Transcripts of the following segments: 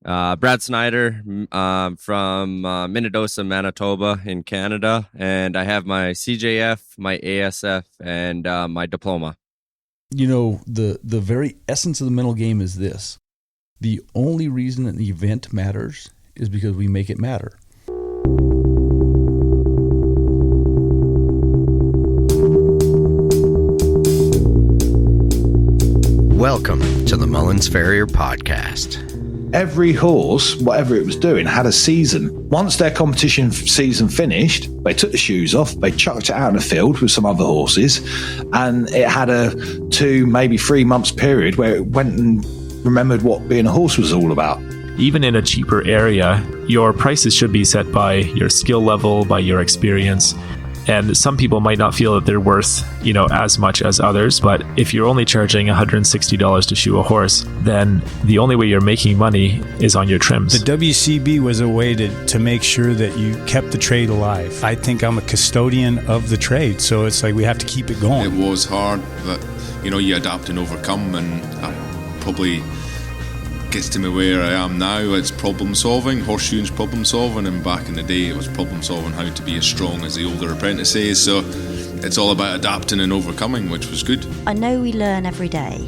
Brad Snyder from Minnedosa, Manitoba in Canada. And I have my CJF, my ASF, and my diploma. You know, the very essence of the mental game is this. The only reason an event matters is because we make it matter. Welcome to the Mullins Farrier Podcast. Every horse, whatever it was doing, had a season. Once their competition season finished, they took the shoes off, they chucked it out in the field with some other horses, and it had a 2, maybe 3 months period where it went and remembered what being a horse was all about. Even in a cheaper area, your prices should be set by your skill level, by your experience. And some people might not feel that they're worth, as much as others. But if you're only charging $160 to shoe a horse, then the only way you're making money is on your trims. The WCB was a way to make sure that you kept the trade alive. I think I'm a custodian of the trade, so it's like we have to keep it going. It was hard, but you adapt and overcome, and that probably gets to me where I am now. It's problem solving. Horseshoeing's problem solving, and back in the day it was problem solving how to be as strong as the older apprentice is. So it's all about adapting and overcoming, which was good. I know we learn every day,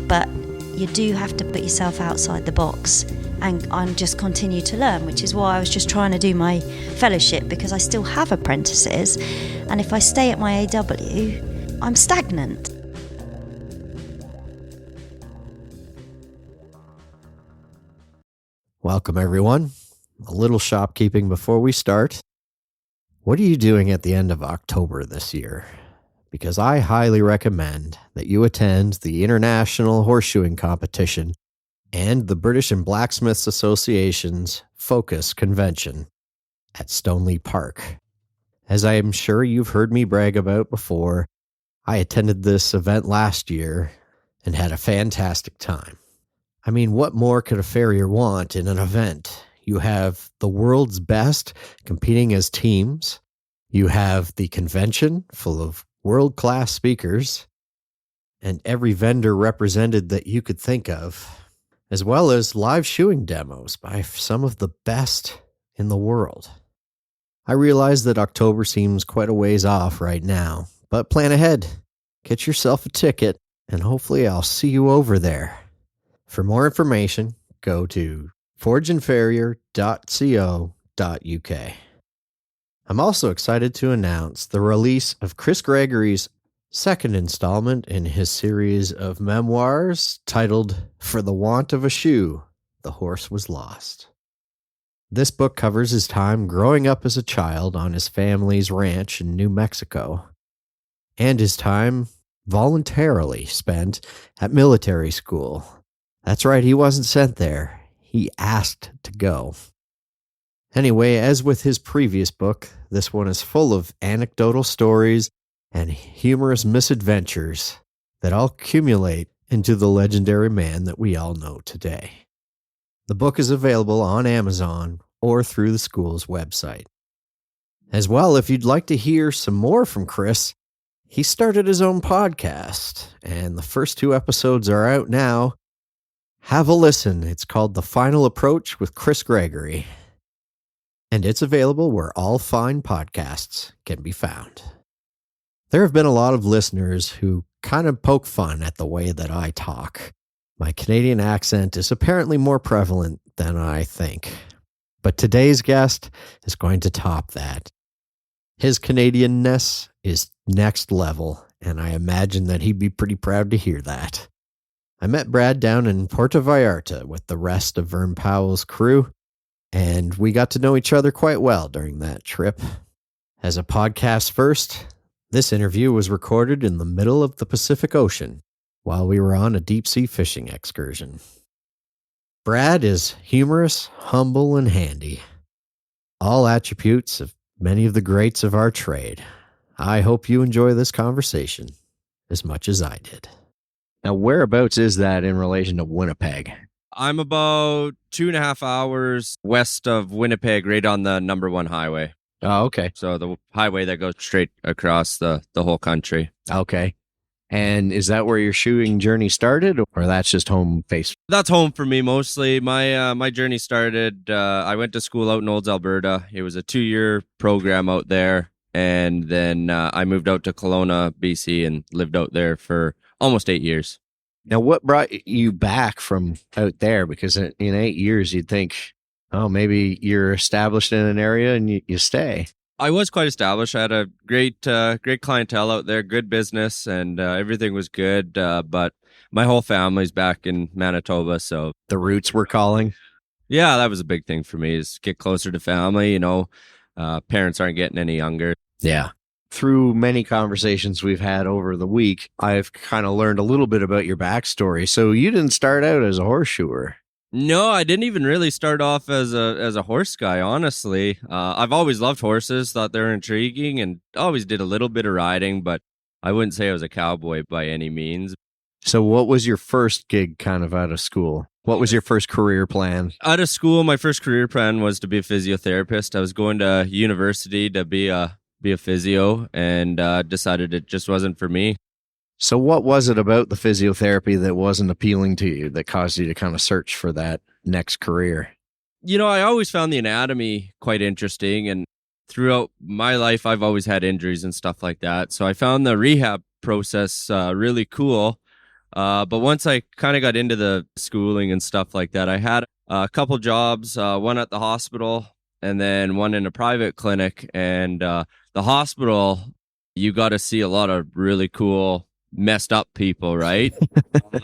but you do have to put yourself outside the box and just continue to learn, which is why I was just trying to do my fellowship, because I still have apprentices, and if I stay at my AW, I'm stagnant. Welcome, everyone. A little shopkeeping before we start. What are you doing at the end of October this year? Because I highly recommend that you attend the International Horseshoeing Competition and the British and Blacksmiths Association's Focus Convention at Stonleigh Park. As I am sure you've heard me brag about before, I attended this event last year and had a fantastic time. I mean, what more could a farrier want in an event? You have the world's best competing as teams. You have the convention full of world-class speakers and every vendor represented that you could think of, as well as live shoeing demos by some of the best in the world. I realize that October seems quite a ways off right now, but plan ahead. Get yourself a ticket, and hopefully I'll see you over there. For more information, go to forgeandfarrier.co.uk. I'm also excited to announce the release of Chris Gregory's second installment in his series of memoirs titled For the Want of a Shoe, The Horse Was Lost. This book covers his time growing up as a child on his family's ranch in New Mexico, and his time voluntarily spent at military school. That's right, he wasn't sent there. He asked to go. Anyway, as with his previous book, this one is full of anecdotal stories and humorous misadventures that all accumulate into the legendary man that we all know today. The book is available on Amazon or through the school's website. As well, if you'd like to hear some more from Chris, he started his own podcast, and the first 2 episodes are out now. Have a listen. It's called The Final Approach with Chris Gregory. And it's available where all fine podcasts can be found. There have been a lot of listeners who kind of poke fun at the way that I talk. My Canadian accent is apparently more prevalent than I think. But today's guest is going to top that. His Canadianness is next level, and I imagine that he'd be pretty proud to hear that. I met Brad down in Puerto Vallarta with the rest of Vern Powell's crew, and we got to know each other quite well during that trip. As a podcast first, this interview was recorded in the middle of the Pacific Ocean while we were on a deep-sea fishing excursion. Brad is humorous, humble, and handy. All attributes of many of the greats of our trade. I hope you enjoy this conversation as much as I did. Now, whereabouts is that in relation to Winnipeg? I'm about 2.5 hours west of Winnipeg, right on the number 1 highway. Oh, okay. So the highway that goes straight across the whole country. Okay. And is that where your shoeing journey started, or that's just home base? That's home for me mostly. My journey started, I went to school out in Olds, Alberta. It was a 2-year program out there. And then I moved out to Kelowna, BC, and lived out there for almost 8 years. Now, what brought you back from out there? Because in 8 years, you'd think, oh, maybe you're established in an area and you stay. I was quite established. I had a great clientele out there, good business, and everything was good. But my whole family's back in Manitoba, so The roots were calling. yeah, that was a big thing for me, is get closer to family. Parents aren't getting any younger. Yeah. Through many conversations we've had over the week, I've kind of learned a little bit about your backstory. So you didn't start out as a horseshoer. No, I didn't even really start off as a horse guy, honestly. I've always loved horses, thought they were intriguing, and always did a little bit of riding, but I wouldn't say I was a cowboy by any means. So what was your first gig kind of out of school? What was your first career plan? Out of school, my first career plan was to be a physiotherapist. I was going to university to be a physio, and decided it just wasn't for me. So what was it about the physiotherapy that wasn't appealing to you that caused you to kind of search for that next career? I always found the anatomy quite interesting, and throughout my life, I've always had injuries and stuff like that. So I found the rehab process really cool. But once I kind of got into the schooling and stuff like that, I had a couple jobs, one at the hospital and then one in a private clinic. And the hospital, you got to see a lot of really cool, messed up people, right?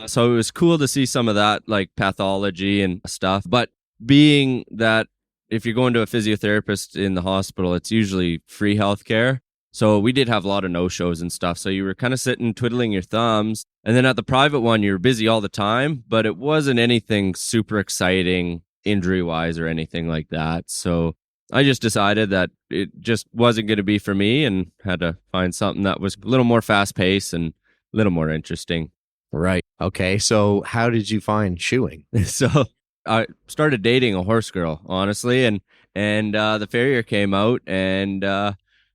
So it was cool to see some of that, like pathology and stuff. But being that if you're going to a physiotherapist in the hospital, it's usually free healthcare. So we did have a lot of no-shows and stuff. So you were kind of sitting, twiddling your thumbs. And then at the private one, you were busy all the time, but it wasn't anything super exciting injury-wise or anything like that. So I just decided that it just wasn't going to be for me, and had to find something that was a little more fast-paced and a little more interesting. Right. Okay. So how did you find shoeing? So I started dating a horse girl, honestly, and the farrier came out, and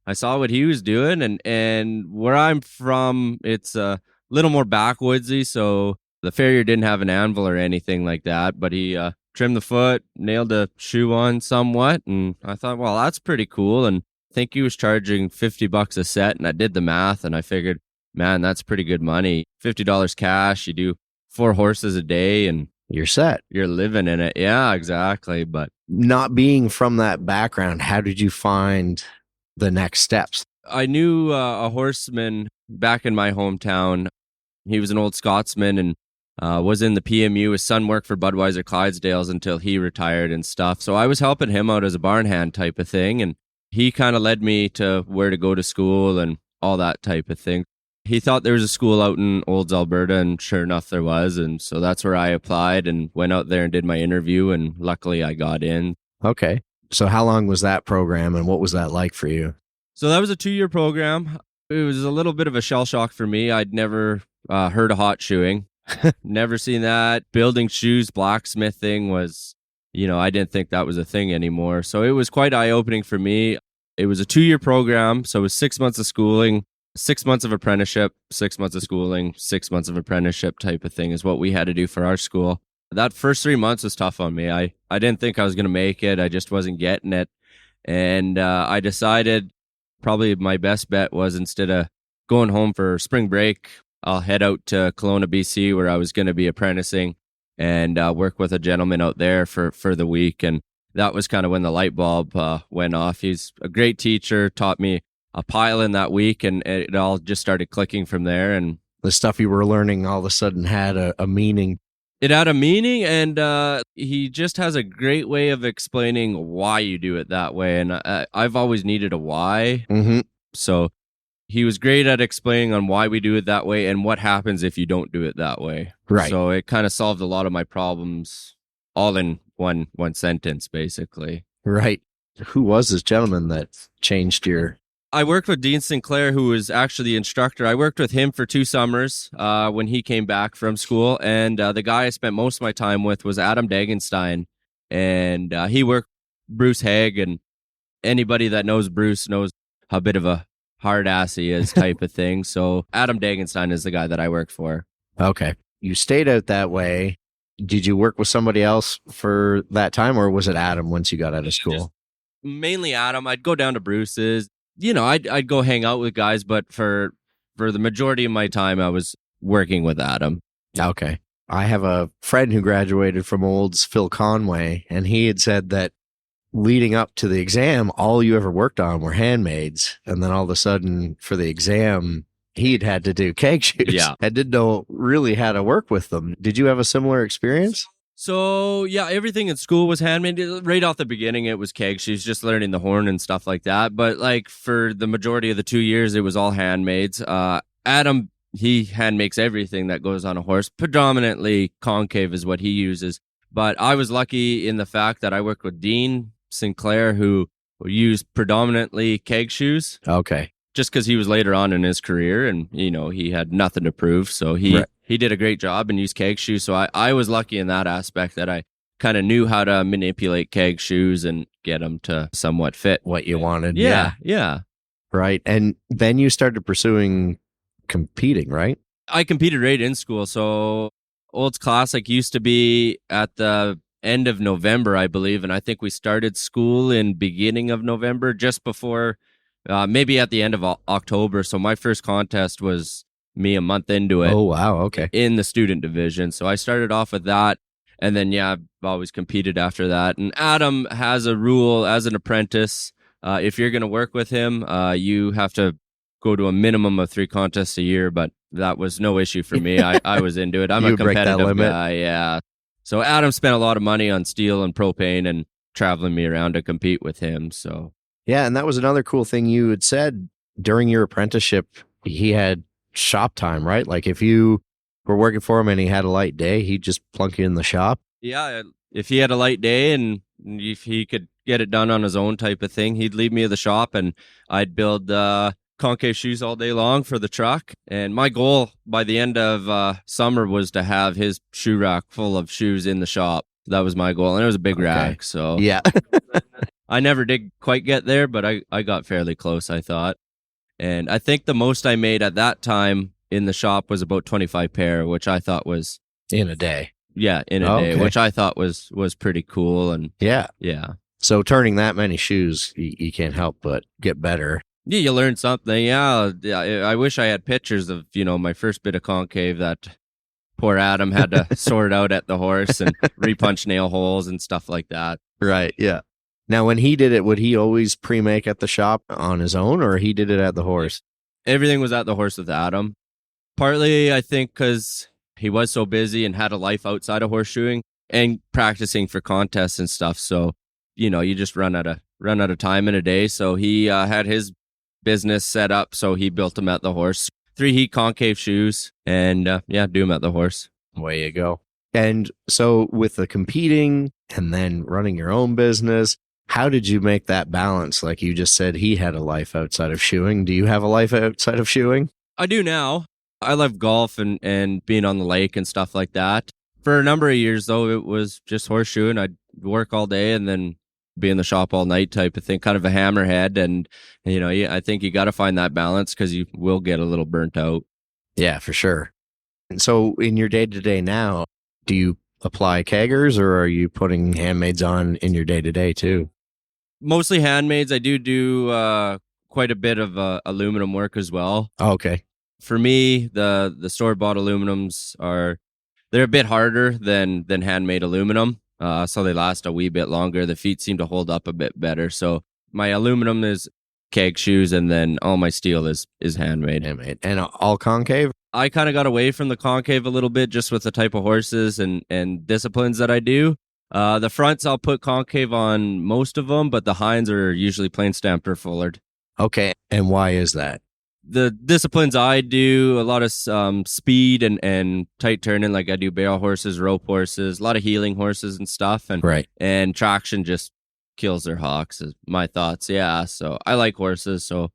I saw what he was doing, and where I'm from, it's a little more backwoodsy, so the farrier didn't have an anvil or anything like that, but he trimmed the foot, nailed the shoe on somewhat, and I thought, well, that's pretty cool. And I think he was charging $50 a set, and I did the math, and I figured, man, that's pretty good money. $50 cash, you do 4 horses a day, and You're set. you're living in it. Yeah, exactly. But Not being from that background, how did you find the next steps? I knew a horseman back in my hometown. He was an old Scotsman and was in the PMU. His son worked for Budweiser Clydesdales until he retired and stuff. So I was helping him out as a barn hand type of thing. And he kind of led me to where to go to school and all that type of thing. He thought there was a school out in Olds, Alberta, and sure enough there was. And so that's where I applied and went out there and did my interview, and luckily I got in. Okay. So how long was that program, and what was that like for you? So that was a 2-year program. It was a little bit of a shell shock for me. I'd never heard of hot shoeing. Never seen that. Building shoes, blacksmithing was, I didn't think that was a thing anymore. So it was quite eye-opening for me. It was a 2-year program, so it was 6 months of schooling, 6 months of apprenticeship, 6 months of schooling, 6 months of apprenticeship type of thing is what we had to do for our school. That first 3 months was tough on me. I didn't think I was going to make it. I just wasn't getting it. And I decided probably my best bet was, instead of going home for spring break, I'll head out to Kelowna, BC, where I was going to be apprenticing, and work with a gentleman out there for the week. And that was kind of when the light bulb went off. He's a great teacher, taught me a pile in that week, and it all just started clicking from there. And The stuff you were learning all of a sudden had a meaning. it had a meaning, and he just has a great way of explaining why you do it that way. And I've always needed a why. Mm-hmm. So he was great at explaining on why we do it that way and what happens if you don't do it that way. Right. So it kind of solved a lot of my problems all in one sentence, basically. Right. Who was this gentleman that changed your... I worked with Dean Sinclair, who was actually the instructor. I worked with him for 2 summers when he came back from school. And the guy I spent most of my time with was Adam Dagenstein. And he worked with Bruce Haig. And anybody that knows Bruce knows how hard ass he is type of thing. So Adam Dagenstein is the guy that I work for. Okay. You stayed out that way. Did you work with somebody else for that time, or was it Adam once you got out of school? Mainly Adam. I'd go down to Bruce's. I'd go hang out with guys, but for the majority of my time, I was working with Adam. Okay. I have a friend who graduated from Olds, Phil Conway, and he had said that leading up to the exam, all you ever worked on were handmaids. And then all of a sudden for the exam, he'd had to do keg shoes. Yeah. And didn't know really how to work with them. Did you have a similar experience? So, yeah, everything in school was handmade. Right off the beginning, it was keg shoes, just learning the horn and stuff like that. But like for the majority of the 2 years, it was all handmaids. Adam, he hand makes everything that goes on a horse. Predominantly concave is what he uses. But I was lucky in the fact that I worked with Dean Sinclair, who used predominantly keg shoes. Okay. Just because he was later on in his career and, he had nothing to prove. So he did a great job and used keg shoes. So I was lucky in that aspect that I kind of knew how to manipulate keg shoes and get them to somewhat fit What you wanted. Yeah. Right. And then you started pursuing competing, right? I competed right in school. So Olds Classic used to be at the end of November, I believe. And I think we started school in beginning of November, just before, maybe at the end of October. So my first contest was me a month into it. Oh, wow. Okay. In the student division. So I started off with that. And then, I've always competed after that. And Adam has a rule as an apprentice. If you're going to work with him, you have to go to a minimum of 3 contests a year, but that was no issue for me. I was into it. I'm a competitive guy. Yeah. So Adam spent a lot of money on steel and propane and traveling me around to compete with him. So yeah, and that was another cool thing you had said during your apprenticeship. He had shop time, right? Like if you were working for him and he had a light day, he'd just plunk you in the shop. Yeah, if he had a light day and if he could get it done on his own type of thing, he'd leave me at the shop and I'd build concave shoes all day long for the truck. And my goal by the end of summer was to have his shoe rack full of shoes in the shop. That was my goal. And it was a big rack. So yeah, I never did quite get there, but I got fairly close, I thought. And I think the most I made at that time in the shop was about 25 pair, which I thought was in a day. Yeah, in a day, which I thought was pretty cool. And yeah. So turning that many shoes, you can't help but get better. Yeah, you learn something. Yeah, I wish I had pictures of, my first bit of concave that poor Adam had to sort out at the horse and repunch nail holes and stuff like that. Right, yeah. Now, when he did it, would he always pre-make at the shop on his own, or he did it at the horse? Everything was at the horse with Adam. Partly, I think, because he was so busy and had a life outside of horseshoeing and practicing for contests and stuff. So, you just run out of time in a day. So he had his business set up, so he built them at the horse. 3 heat concave shoes, and do them at the horse. Way you go. And so with the competing and then running your own business, how did you make that balance? Like you just said, he had a life outside of shoeing. Do you have a life outside of shoeing? I do now. I love golf and being on the lake and stuff like that. For a number of years, though, it was just horseshoeing. I'd work all day and then be in the shop all night type of thing, kind of a hammerhead. And, I think you got to find that balance because you will get a little burnt out. Yeah, for sure. And so in your day-to-day now, do you apply keggers or are you putting handmaids on in your day-to-day too? Mostly handmaids. I do quite a bit of aluminum work as well. Oh, okay. For me, the store-bought aluminums they're a bit harder than handmade aluminum. So they last a wee bit longer. The feet seem to hold up a bit better. So my aluminum is keg shoes, and then all my steel is handmade. And all concave? I kind of got away from the concave a little bit just with the type of horses and disciplines that I do. The fronts, I'll put concave on most of them, but the hinds are usually plain stamped or fullered. Okay. And why is that? The disciplines I do, a lot of speed and tight turning, like I do barrel horses, rope horses, a lot of heeling horses and stuff. And right. And traction just kills their hocks, is my thoughts. Yeah. So I like horses, so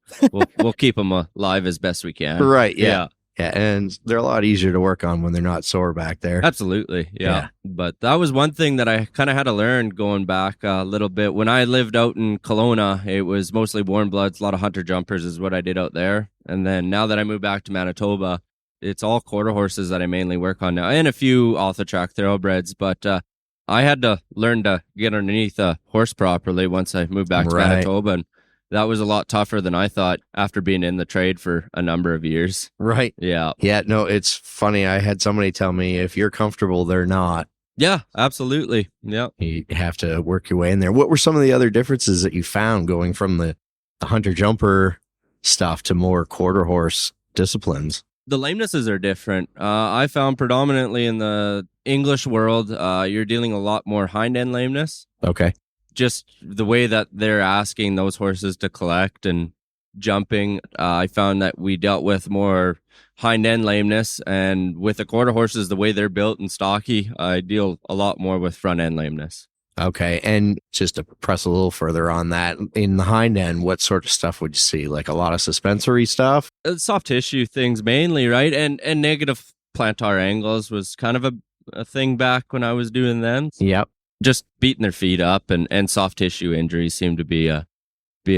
we'll keep them alive as best we can. Right. Yeah. Yeah, and they're a lot easier to work on when they're not sore back there. Absolutely. Yeah. But that was one thing that I kind of had to learn going back a little bit. When I lived out in Kelowna, it was mostly warm bloods, a lot of hunter jumpers is what I did out there. And then now that I moved back to Manitoba, it's all quarter horses that I mainly work on now, and a few off the track thoroughbreds. But I had to learn to get underneath a horse properly once I moved back to Manitoba. And that was a lot tougher than I thought after being in the trade for a number of years. Right. Yeah. Yeah, no, it's funny. I had somebody tell me if you're comfortable, they're not. Yeah, absolutely. Yeah. You have to work your way in there. What were some of the other differences that you found going from the hunter jumper stuff to more quarter horse disciplines? The lamenesses are different. I found predominantly in the English world, you're dealing a lot more hind end lameness. Okay. Just the way that they're asking those horses to collect and jumping, I found that we dealt with more hind end lameness. And with the quarter horses, the way they're built and stocky, I deal a lot more with front end lameness. Okay. And just to press a little further on that, in the hind end, what sort of stuff would you see? Like a lot of suspensory stuff? Soft tissue things mainly, right? And negative plantar angles was kind of a thing back when I was doing them. Yep. Just beating their feet up and soft tissue injuries seem to be a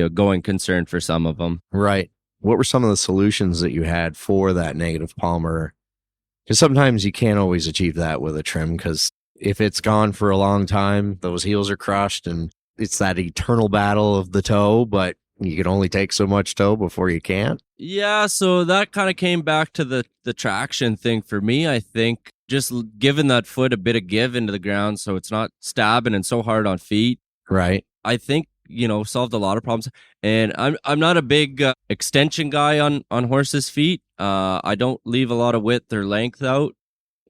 going concern for some of them. Right. What were some of the solutions that you had for that negative palmar? Because sometimes you can't always achieve that with a trim, because if it's gone for a long time, those heels are crushed and it's that eternal battle of the toe, but you can only take so much toe before you can't. Yeah, so that kind of came back to the traction thing for me, I think. Just giving that foot a bit of give into the ground so it's not stabbing and so hard on feet. Right. I think, solved a lot of problems. And I'm not a big extension guy on horses' feet. I don't leave a lot of width or length out.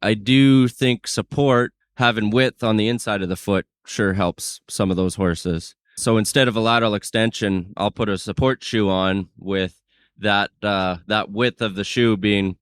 I do think support, having width on the inside of the foot, sure helps some of those horses. So instead of a lateral extension, I'll put a support shoe on with that width of the shoe being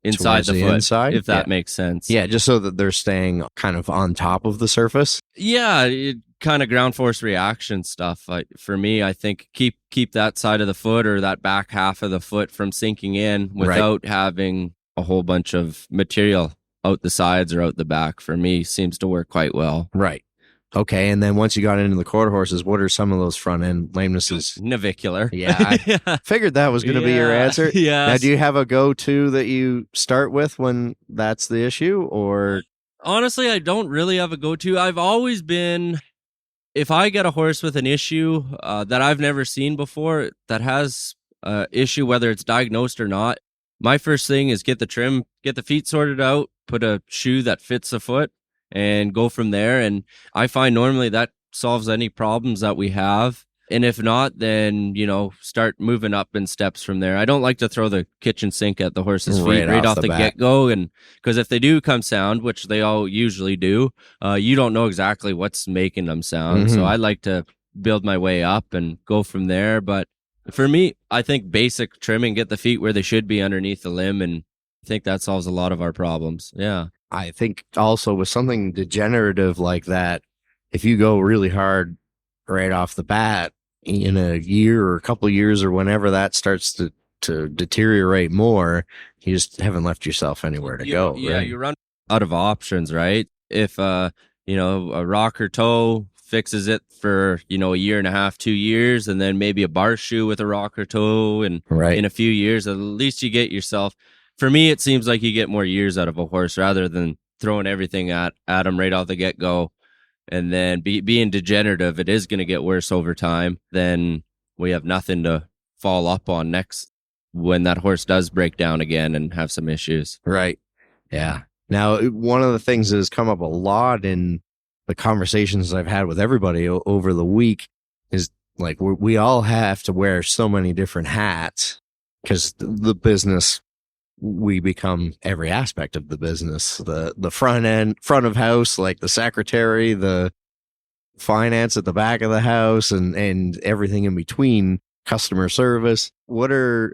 inside the foot, inside? if that makes sense. Yeah, just so that they're staying kind of on top of the surface. Yeah, kind of ground force reaction stuff. For me, I think keep that side of the foot or that back half of the foot from sinking in without having a whole bunch of material out the sides or out the back, for me, seems to work quite well. Right. Okay, and then once you got into the quarter horses, what are some of those front end lamenesses? Navicular. Yeah, I figured that was going to be your answer. Yeah. Now, do you have a go-to that you start with when that's the issue, or? Honestly, I don't really have a go-to. I've always been, if I get a horse with an issue that I've never seen before, that has an issue, whether it's diagnosed or not, my first thing is get the trim, get the feet sorted out, put a shoe that fits the foot, and go from there. And I find normally that solves any problems that we have. And if not, then, start moving up in steps from there. I don't like to throw the kitchen sink at the horse's feet right off the get-go. And because if they do come sound, which they all usually do, you don't know exactly what's making them sound. So I like to build my way up and go from there. But for me, I think basic trimming, get the feet where they should be underneath the limb, and I think that solves a lot of our problems. Yeah. I think also with something degenerative like that, if you go really hard right off the bat in a year or a couple of years or whenever that starts to deteriorate more, you just haven't left yourself anywhere to go. Yeah, right? You run out of options, right? If, a rocker toe fixes it for, a year and a half, 2 years, and then maybe a bar shoe with a rocker toe, and in a few years, at least you get yourself. For me, it seems like you get more years out of a horse rather than throwing everything at them right off the get-go. And then being degenerative, it is going to get worse over time. Then we have nothing to fall up on next when that horse does break down again and have some issues. Right. Yeah. Now, one of the things that has come up a lot in the conversations I've had with everybody over the week is like we all have to wear so many different hats because the business, we become every aspect of the business, the front of house, like the secretary, the finance at the back of the house, and everything in between, customer service. What are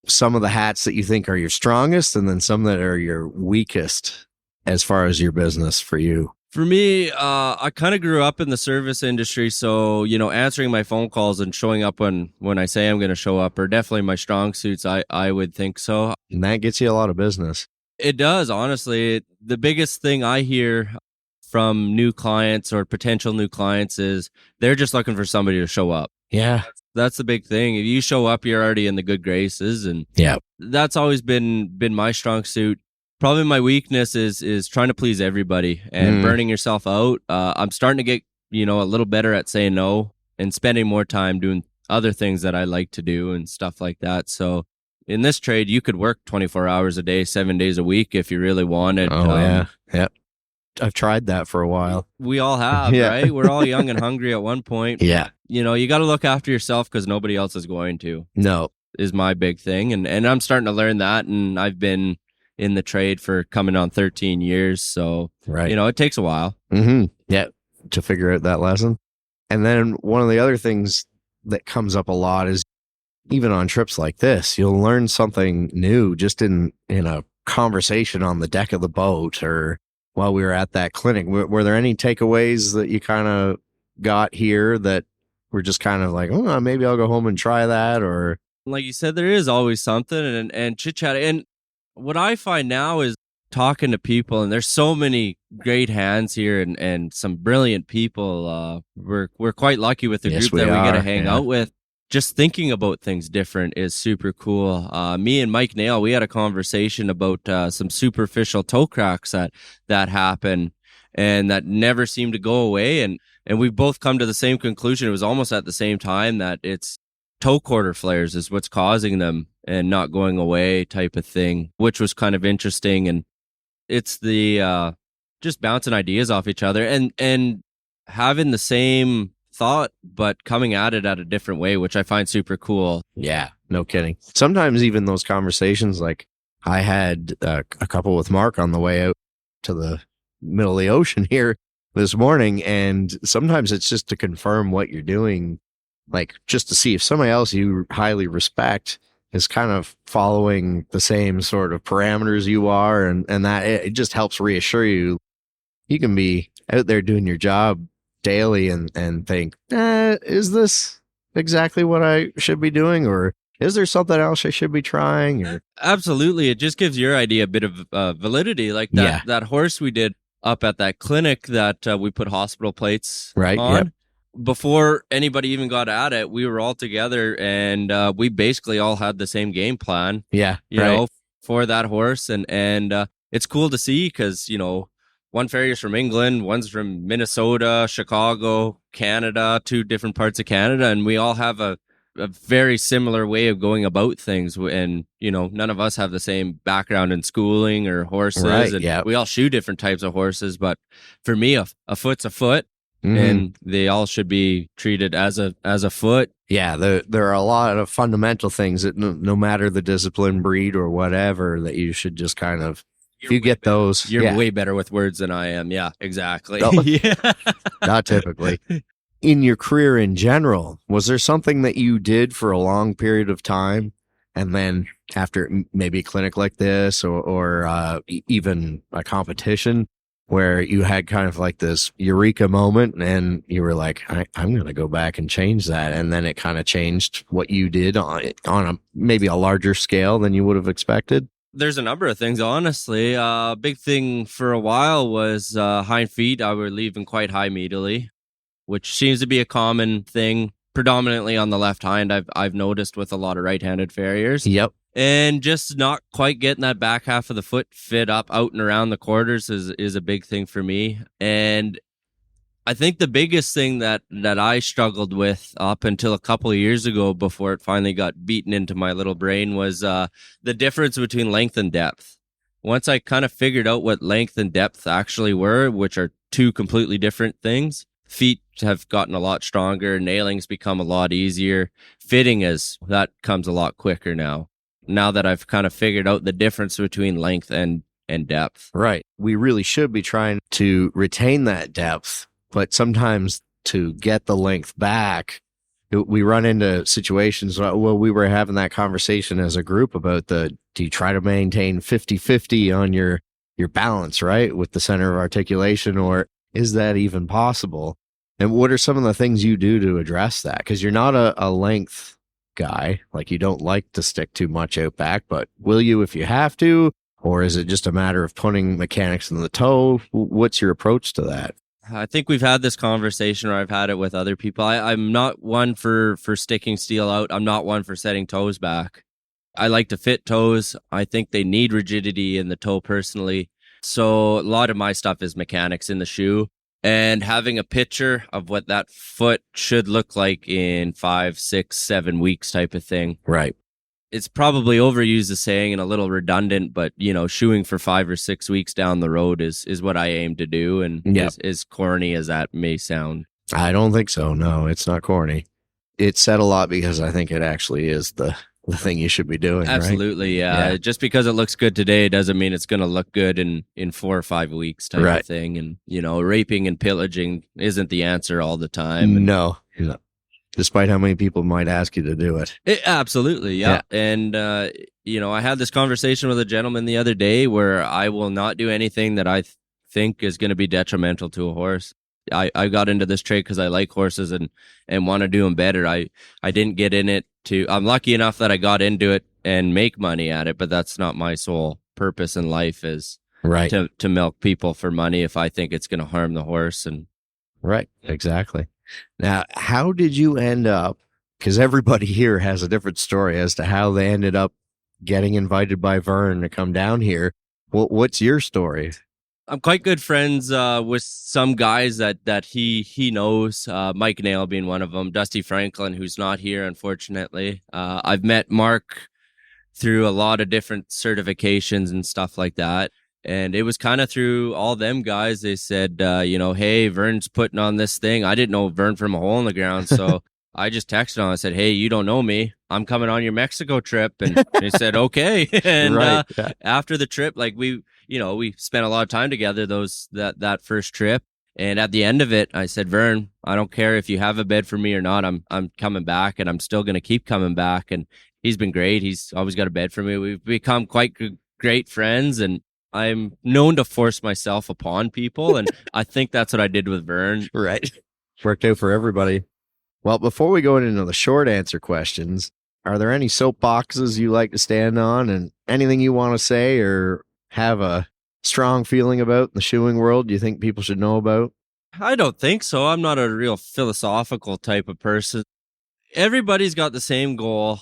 some of the hats that you think are your strongest, and then some that are your weakest as far as your business for you? For me, I kind of grew up in the service industry, so answering my phone calls and showing up when I say I'm going to show up are definitely my strong suits. I would think so. And that gets you a lot of business. It does, honestly. The biggest thing I hear from new clients or potential new clients is they're just looking for somebody to show up. Yeah. That's the big thing. If you show up, you're already in the good graces, and Yeah. that's always been my strong suit. Probably my weakness is trying to please everybody and burning yourself out. I'm starting to get, a little better at saying no and spending more time doing other things that I like to do and stuff like that. So in this trade, you could work 24 hours a day, 7 days a week if you really wanted. Oh, yeah. Yep. I've tried that for a while. We all have, Yeah. right? We're all young and hungry at one point. Yeah. You got to look after yourself because nobody else is going to, No. is my big thing. And I'm starting to learn that. And I've been in the trade for coming on 13 years. So, Right. it takes a while. Mm-hmm. Yeah. To figure out that lesson. And then one of the other things that comes up a lot is even on trips like this, you'll learn something new just in a conversation on the deck of the boat or while we were at that clinic. Were there any takeaways that you kind of got here that were just kind of like, oh, maybe I'll go home and try that? Or Like you said, there is always something and chit chat. And what I find now is talking to people, and there's so many great hands here and some brilliant people. We're quite lucky with the Yes, group that we get to hang yeah. out with. Just thinking about things different is super cool. Me and Mike Nail, we had a conversation about some superficial toe cracks that happen and that never seem to go away. And we've both come to the same conclusion. It was almost at the same time that it's toe quarter flares is what's causing them and not going away type of thing, which was kind of interesting. And it's the just bouncing ideas off each other and having the same thought, but coming at it at a different way, which I find super cool. yeah, no kidding. Sometimes even those conversations, like I had a couple with Mark on the way out to the middle of the ocean here this morning. And sometimes it's just to confirm what you're doing, like just to see if somebody else you highly respect is kind of following the same sort of parameters you are. And that it just helps reassure you. You can be out there doing your job daily and think, is this exactly what I should be doing? Or is there something else I should be trying? Or Absolutely. It just gives your idea a bit of validity. Like that horse we did up at that clinic that we put hospital plates Right, on. yep. Before anybody even got at it, we were all together and we basically all had the same game plan, yeah, you right. know, for that horse. And it's cool to see because, one farrier's from England, one's from Minnesota, Chicago, Canada, 2 different parts of Canada. And we all have a very similar way of going about things. And, none of us have the same background in schooling or horses. Right, and yep. we all shoe different types of horses. But for me, a foot's a foot. Mhm. And they all should be treated as a foot. Yeah, there are a lot of fundamental things that no matter the discipline, breed, or whatever, that you should just kind of, if you get those. You're yeah, way better with words than I am. Yeah, exactly. No. Yeah. not typically. In your career in general, was there something that you did for a long period of time, and then after maybe a clinic like this or even a competition, where you had kind of like this eureka moment and you were like, I'm going to go back and change that. And then it kind of changed what you did on maybe a larger scale than you would have expected? There's a number of things, honestly. Big thing for a while was hind feet. I would leave them quite high immediately, which seems to be a common thing, predominantly on the left hind. I've noticed with a lot of right-handed farriers. Yep. And just not quite getting that back half of the foot fit up out and around the quarters is a big thing for me. And I think the biggest thing that I struggled with up until a couple of years ago before it finally got beaten into my little brain was the difference between length and depth. Once I kind of figured out what length and depth actually were, which are 2 completely different things, feet have gotten a lot stronger, nailing's become a lot easier, that comes a lot quicker now that I've kind of figured out the difference between length and depth. Right. We really should be trying to retain that depth, but sometimes to get the length back, we run into situations. Well, we were having that conversation as a group about do you try to maintain 50-50 on your balance, right? With the center of articulation, or is that even possible? And what are some of the things you do to address that? Because you're not a length guy. Like, you don't like to stick too much out back, but will you if you have to? Or is it just a matter of putting mechanics in the toe? What's your approach to that? I think we've had this conversation, or I've had it with other people. I'm not one for sticking steel out. I'm not one for setting toes back. I like to fit toes. I think they need rigidity in the toe personally. So a lot of my stuff is mechanics in the shoe, and having a picture of what that foot should look like in 5, 6, 7 weeks type of thing. Right. It's probably overused as saying and a little redundant, but shoeing for 5 or 6 weeks down the road is what I aim to do. And as corny as that may sound, I don't think so. No, it's not corny. It's said a lot because I think it actually is the thing you should be doing. Absolutely. Right? Yeah. Just because it looks good today doesn't mean it's going to look good in 4 or 5 weeks type of thing. And, raping and pillaging isn't the answer all the time. No. Despite how many people might ask you to do it. Absolutely, yeah. And, I had this conversation with a gentleman the other day where I will not do anything that I think is going to be detrimental to a horse. I got into this trade because I like horses and want to do them better. I didn't get in it I'm lucky enough that I got into it and make money at it, but that's not my sole purpose in life is to milk people for money if I think it's going to harm the horse. And right, exactly. Now, how did you end up, because everybody here has a different story as to how they ended up getting invited by Vern to come down here. What's your story? I'm quite good friends with some guys that he knows, Mike Nail being one of them, Dusty Franklin, who's not here, unfortunately. I've met Mark through a lot of different certifications and stuff like that. And it was kind of through all them guys. They said, hey, Vern's putting on this thing. I didn't know Vern from a hole in the ground. So I just texted him. I said, hey, you don't know me. I'm coming on your Mexico trip. And he said, okay. And after the trip, like we spent a lot of time together that first trip. And at the end of it, I said, Vern, I don't care if you have a bed for me or not. I'm coming back, and I'm still going to keep coming back. And he's been great. He's always got a bed for me. We've become quite great friends, and I'm known to force myself upon people, and I think that's what I did with Vern. Right. Worked out for everybody. Well, before we go into the short answer questions, are there any soapboxes you like to stand on, and anything you want to say or have a strong feeling about in the shoeing world you think people should know about? I don't think so. I'm not a real philosophical type of person. Everybody's got the same goal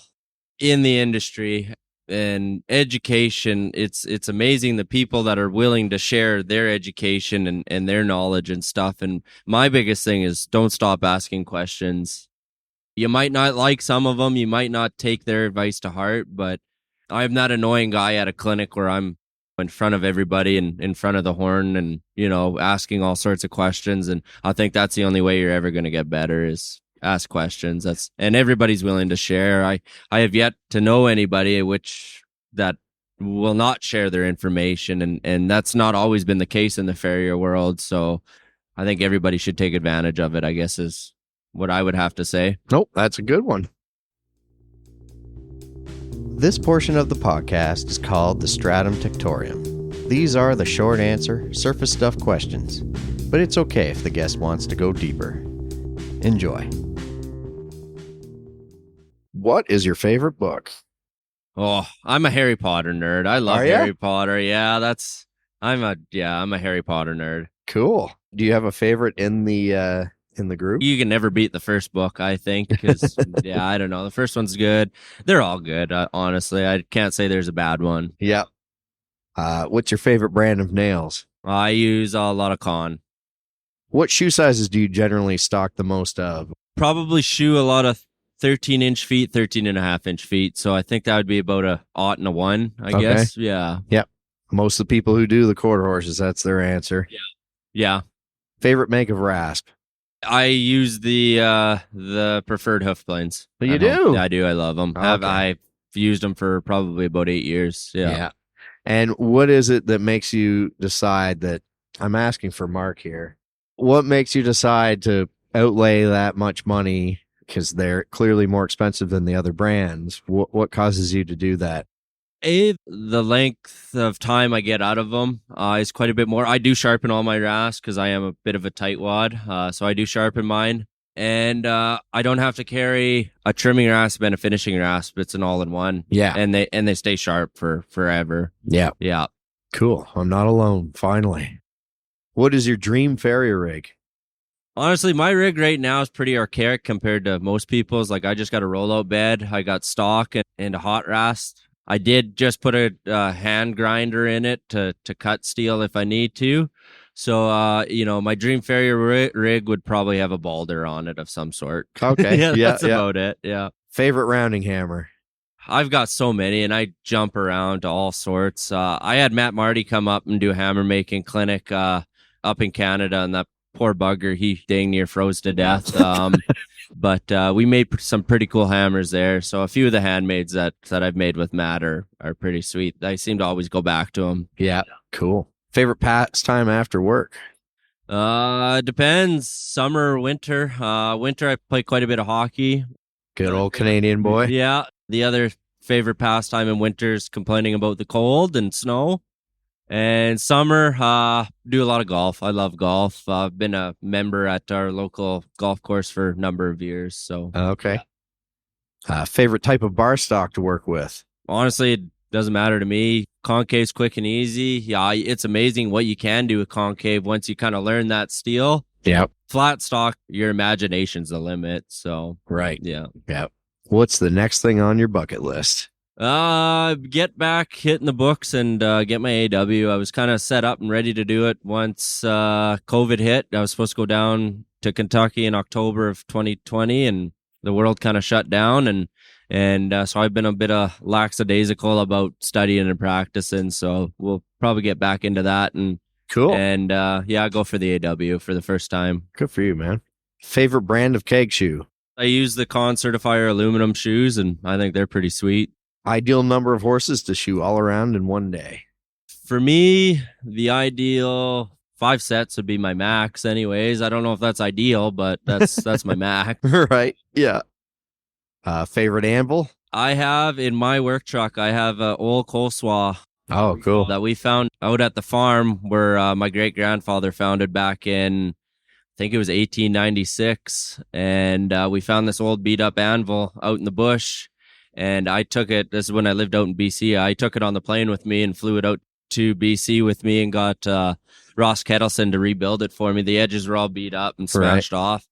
in the industry. And education, it's amazing the people that are willing to share their education and their knowledge and stuff. And my biggest thing is don't stop asking questions. You might not like some of them. You might not take their advice to heart, but I'm that annoying guy at a clinic where I'm in front of everybody and in front of the horn and, asking all sorts of questions. And I think that's the only way you're ever going to get better is ask questions. And everybody's willing to share. I have yet to know anybody that will not share their information, and that's not always been the case in the farrier world. So I think everybody should take advantage of it, I guess, is what I would have to say. Nope, that's a good one. This portion of the podcast is called the Stratum Tectorium. These are the short answer, surface stuff questions, but it's okay if the guest wants to go deeper. Enjoy. What is your favorite book? Oh, I'm a Harry Potter nerd. I love Harry Potter. Yeah, I'm a Harry Potter nerd. Cool. Do you have a favorite in the group? You can never beat the first book, I think, because I don't know. The first one's good. They're all good. Honestly, I can't say there's a bad one. Yeah. What's your favorite brand of nails? I use a lot of Con. What shoe sizes do you generally stock the most of? Probably shoe a lot of 13-inch feet, 13.5-inch feet. So I think that would be about a 0 and a 1, I guess. Yeah. Yep. Most of the people who do the quarter horses, that's their answer. Yeah. Favorite make of rasp? I use the preferred hoof planes. But you do? I do. I love them. Okay. I've used them for probably about 8 years. Yeah. And what is it that makes you decide that, I'm asking for Mark here, what makes you decide to outlay that much money? Because they're clearly more expensive than the other brands. What causes you to do that? The length of time I get out of them is quite a bit more. I do sharpen all my rasps because I am a bit of a tightwad, so I do sharpen mine. And I don't have to carry a trimming rasp and a finishing rasp. It's an all-in-one. Yeah. And they stay sharp for forever. Yeah. Yeah. Cool. I'm not alone, finally. What is your dream farrier rig? Honestly, my rig right now is pretty archaic compared to most people's. Like, I just got a rollout bed. I got stock and a hot rasp. I did just put a hand grinder in it to cut steel if I need to. So, my dream farrier rig would probably have a balder on it of some sort. Okay. That's about it. Yeah. Favorite rounding hammer? I've got so many, and I jump around to all sorts. I had Matt Marty come up and do a hammer making clinic up in Canada, and that poor bugger, he dang near froze to death. But we made some pretty cool hammers there. So a few of the handmaids that I've made with Matt are pretty sweet. I seem to always go back to them. Yeah, cool. Favorite pastime after work? Depends. Summer or winter. Winter, I play quite a bit of hockey. Good old Canadian boy. Yeah. The other favorite pastime in winter is complaining about the cold and snow. And summer, do a lot of golf. I love golf. I've been a member at our local golf course for a number of years. So okay. Favorite type of bar stock to work with? Honestly, it doesn't matter to me. Concave's quick and easy. Yeah, it's amazing what you can do with concave once you kind of learn that steel. Yep. Flat stock, your imagination's the limit. So right. Yeah. Yep. What's the next thing on your bucket list? Get back hitting the books and get my AW. I was kind of set up and ready to do it once COVID hit. I was supposed to go down to Kentucky in October of 2020, and the world kind of shut down. And so I've been a bit of lackadaisical about studying and practicing. So we'll probably get back into that and cool. And go for the AW for the first time. Good for you, man. Favorite brand of keg shoe? I use the Con Certifier aluminum shoes, and I think they're pretty sweet. Ideal number of horses to shoe all around in one day? For me, the ideal 5 sets would be my max anyways. I don't know if that's ideal, but that's my max. Right. Yeah. Favorite anvil? I have in my work truck, I have an old coleslaw. Oh, cool. That we found out at the farm where my great-grandfather founded back in, I think it was 1896. And we found this old beat-up anvil out in the bush. And I took it, this is when I lived out in BC, I took it on the plane with me and flew it out to BC with me and got Ross Kettleson to rebuild it for me. The edges were all beat up and smashed off.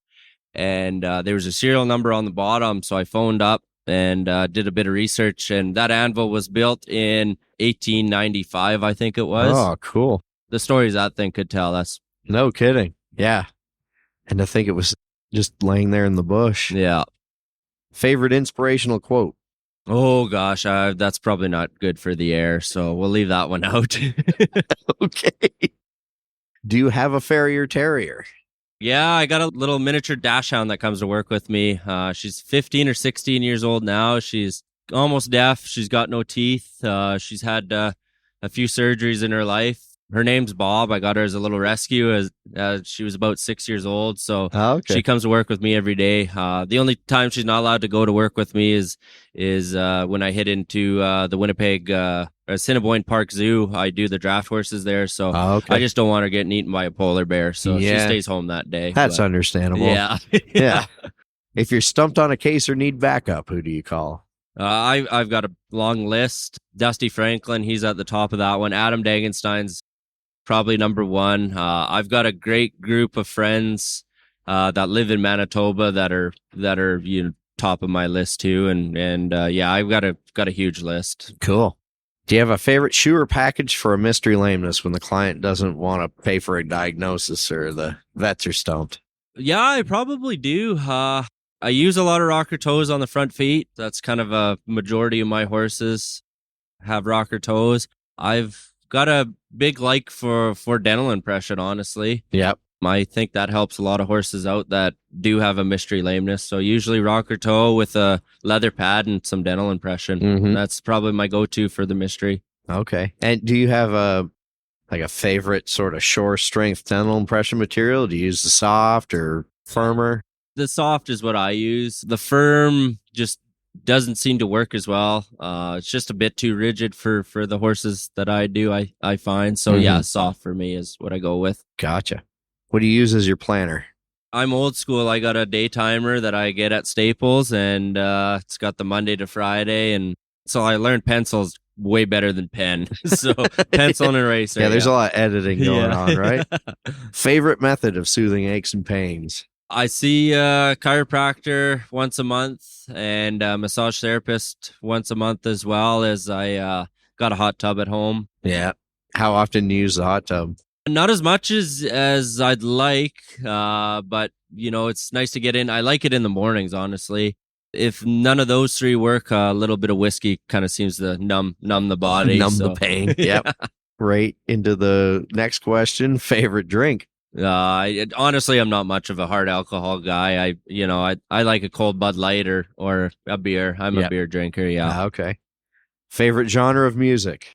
And there was a serial number on the bottom, so I phoned up and did a bit of research. And that anvil was built in 1895, I think it was. Oh, cool. The stories that thing could tell us. No kidding. Yeah. And to think it was just laying there in the bush. Yeah. Favorite inspirational quote? Oh, gosh, that's probably not good for the air, so we'll leave that one out. Okay. Do you have a farrier terrier? Yeah, I got a little miniature dachshund that comes to work with me. She's 15 or 16 years old now. She's almost deaf. She's got no teeth. She's had a few surgeries in her life. Her name's Bob. I got her as a little rescue as she was about 6 years old. So she comes to work with me every day. The only time she's not allowed to go to work with me is when I head into the Winnipeg Assiniboine Park Zoo. I do the draft horses there. So I just don't want her getting eaten by a polar bear. So she stays home that day. That's understandable. Yeah. Yeah. If you're stumped on a case or need backup, who do you call? I've got a long list. Dusty Franklin, he's at the top of that one. Adam Dagenstein's probably number one. I've got a great group of friends that live in Manitoba that are top of my list too. And I've got a huge list. Cool. Do you have a favorite shoe or package for a mystery lameness when the client doesn't want to pay for a diagnosis or the vets are stumped? Yeah, I probably do. I use a lot of rocker toes on the front feet. That's kind of a majority of my horses have rocker toes. I've got a big like for dental impression, honestly. Yep. I think that helps a lot of horses out that do have a mystery lameness. So usually rocker toe with a leather pad and some dental impression. Mm-hmm. That's probably my go-to for the mystery. Okay. And do you have a favorite sort of shore strength dental impression material? Do you use the soft or firmer? The soft is what I use. The firm just doesn't seem to work as well. It's just a bit too rigid for the horses that I do, I find. So yeah, soft for me is what I go with. Gotcha. What do you use as your planner? I'm old school. I got a day timer that I get at Staples, and it's got the Monday to Friday. And so I learned pencils way better than pen. So pencil and eraser. Yeah, there's a lot of editing going on, right? Favorite method of soothing aches and pains? I see a chiropractor once a month and a massage therapist once a month, as well as I got a hot tub at home. Yeah. How often do you use the hot tub? Not as much as I'd like, but it's nice to get in. I like it in the mornings, honestly. If none of those three work, a little bit of whiskey kind of seems to numb the body, the pain. Yep. Right into the next question. Favorite drink? Honestly, I'm not much of a hard alcohol guy. I like a cold Bud Light or a beer. I'm a beer drinker. Yeah. Okay. Favorite genre of music?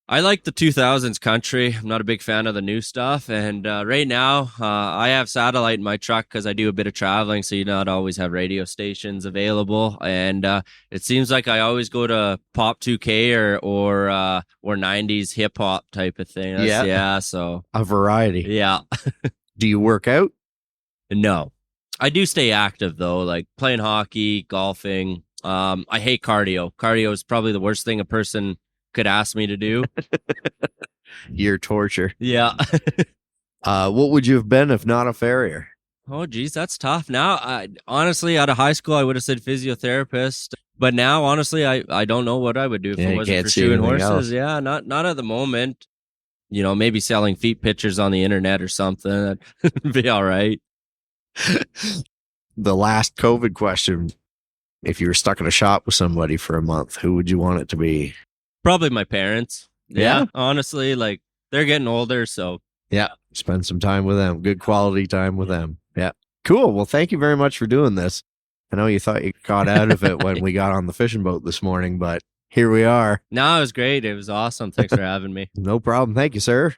I like the 2000s country. I'm not a big fan of the new stuff. And right now, I have satellite in my truck because I do a bit of traveling, so you not always have radio stations available. And it seems like I always go to Pop 2K or 90s hip hop type of thing. Yeah. So a variety. Yeah. Do you work out? No. I do stay active though, like playing hockey, golfing. I hate cardio. Cardio is probably the worst thing a person could ask me to do. Your torture. Yeah. What would you have been if not a farrier? Oh, geez, that's tough. Now, honestly, out of high school, I would have said physiotherapist. But now, honestly, I don't know what I would do if it wasn't for shoeing horses. Else. Yeah, not at the moment. Maybe selling feet pictures on the internet or something. That'd be all right. The last COVID question. If you were stuck in a shop with somebody for a month, who would you want it to be? Probably my parents. Yeah. Honestly, like they're getting older, so. Yeah. Spend some time with them. Good quality time with them. Yeah. Cool. Well, thank you very much for doing this. I know you thought you got out of it when we got on the fishing boat this morning, but here we are. No, it was great. It was awesome. Thanks for having me. No problem. Thank you, sir.